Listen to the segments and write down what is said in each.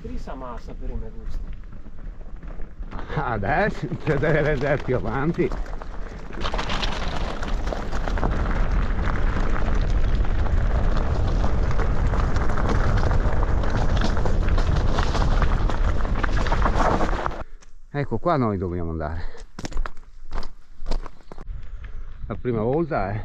Striscia massa per i me gusti. Adesso c'è deve vedere più avanti. Ecco qua noi dobbiamo andare. La prima volta è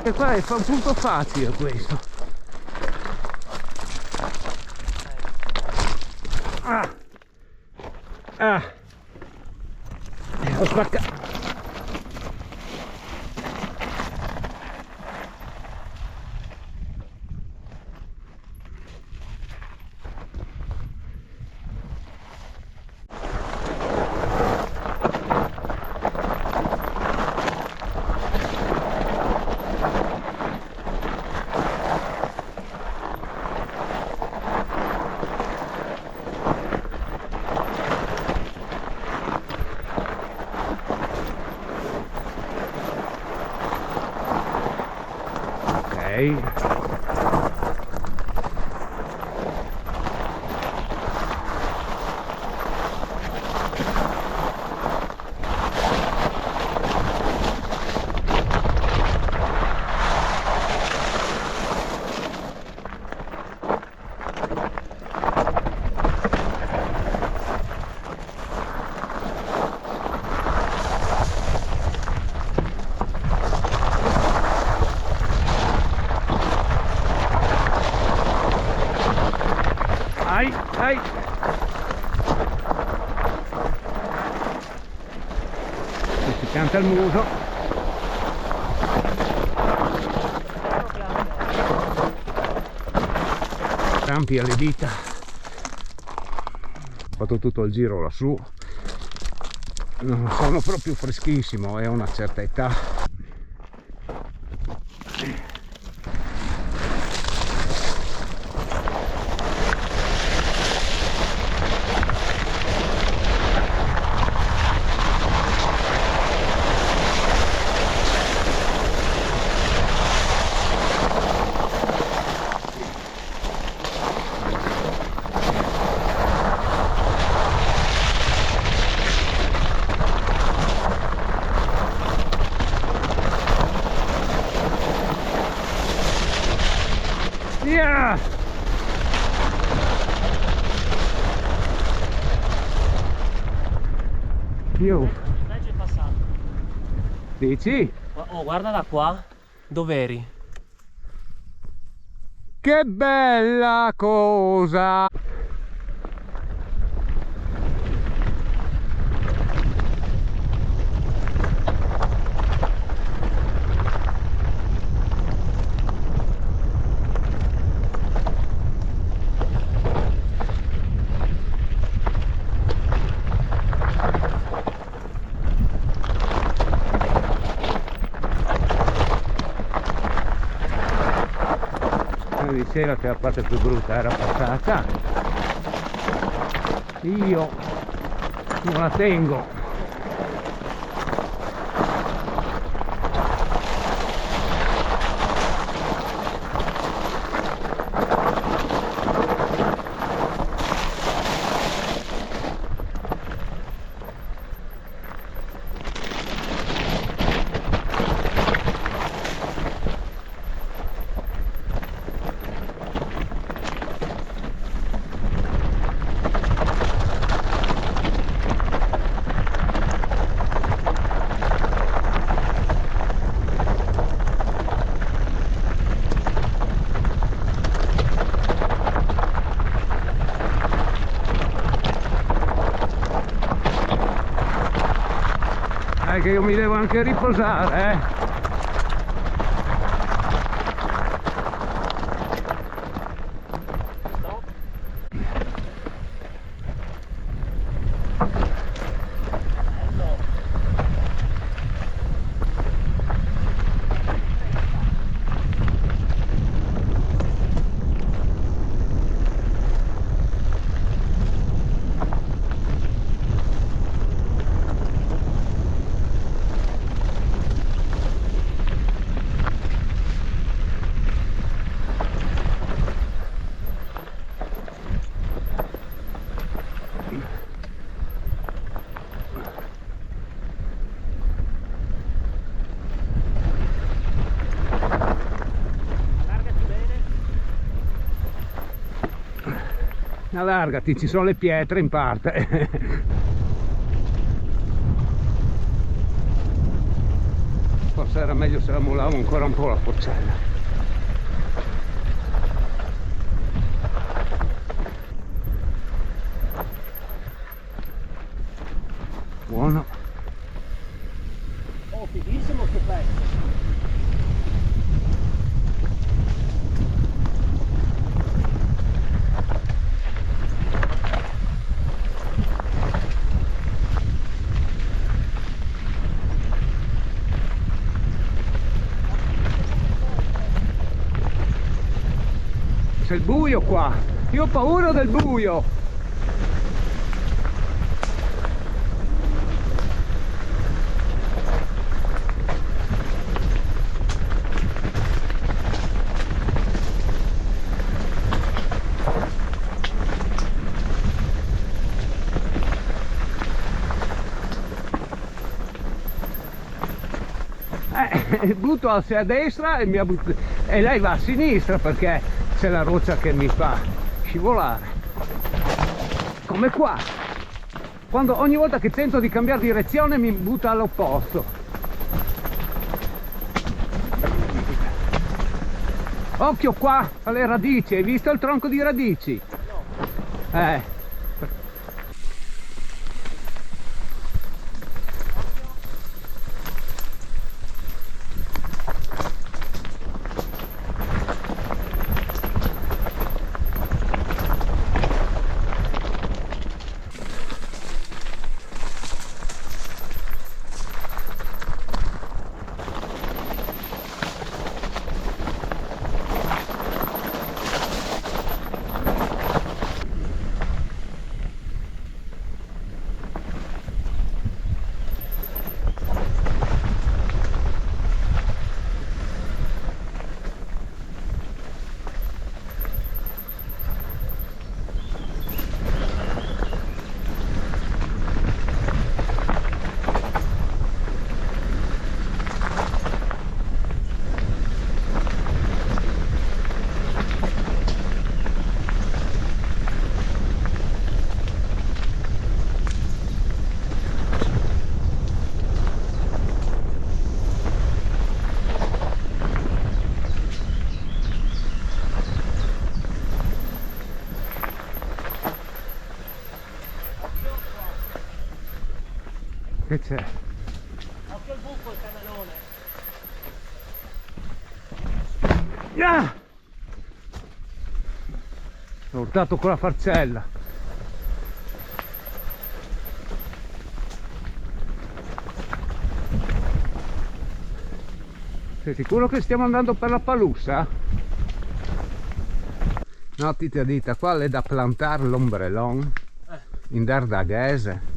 e qua è un punto facile questo. Ho spaccato. Ai. Si pianta il muso. Rampia le dita. Ho fatto tutto il giro lassù. Non sono proprio freschissimo, è una certa età. Yeah! Io. Legge passato. Dici? Oh, guarda da qua. Dov'eri? Che bella cosa! sera che la parte più brutta era passata, io non la tengo. Che io mi devo anche riposare, Allargati, ci sono le pietre in parte. Forse era meglio se la molavo ancora un po' la forcella. Buono. Oh, fighissimo sto pezzo. C'è il buio qua, io ho paura del buio. Butto a destra e lei va a sinistra perché c'è la roccia che mi fa scivolare, come qua, quando ogni volta che tento di cambiare direzione mi butta all'opposto. Occhio qua alle radici, hai visto il tronco di radici? No. Che c'è? Occhio al buco, il canalone. Ah! L'ho urtato con la farcella. Sei sicuro che stiamo andando per la Palussa? No, ti ha detto, qua è da plantare l'ombrellon in Dardaghese.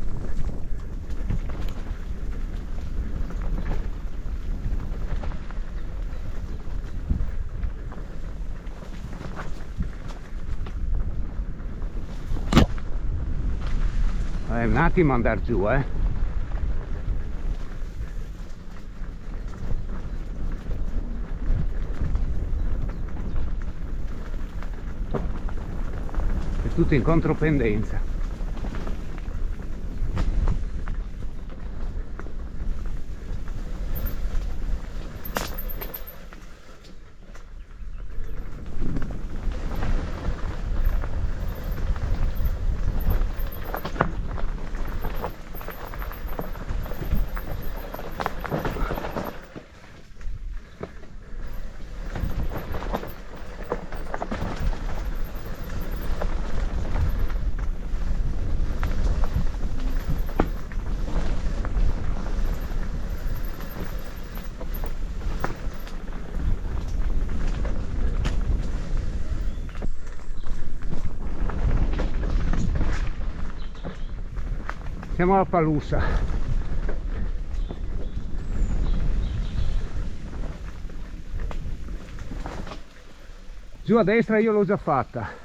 Un attimo andare giù, È tutto in contropendenza. Siamo alla Palusa. Giù a destra io l'ho già fatta.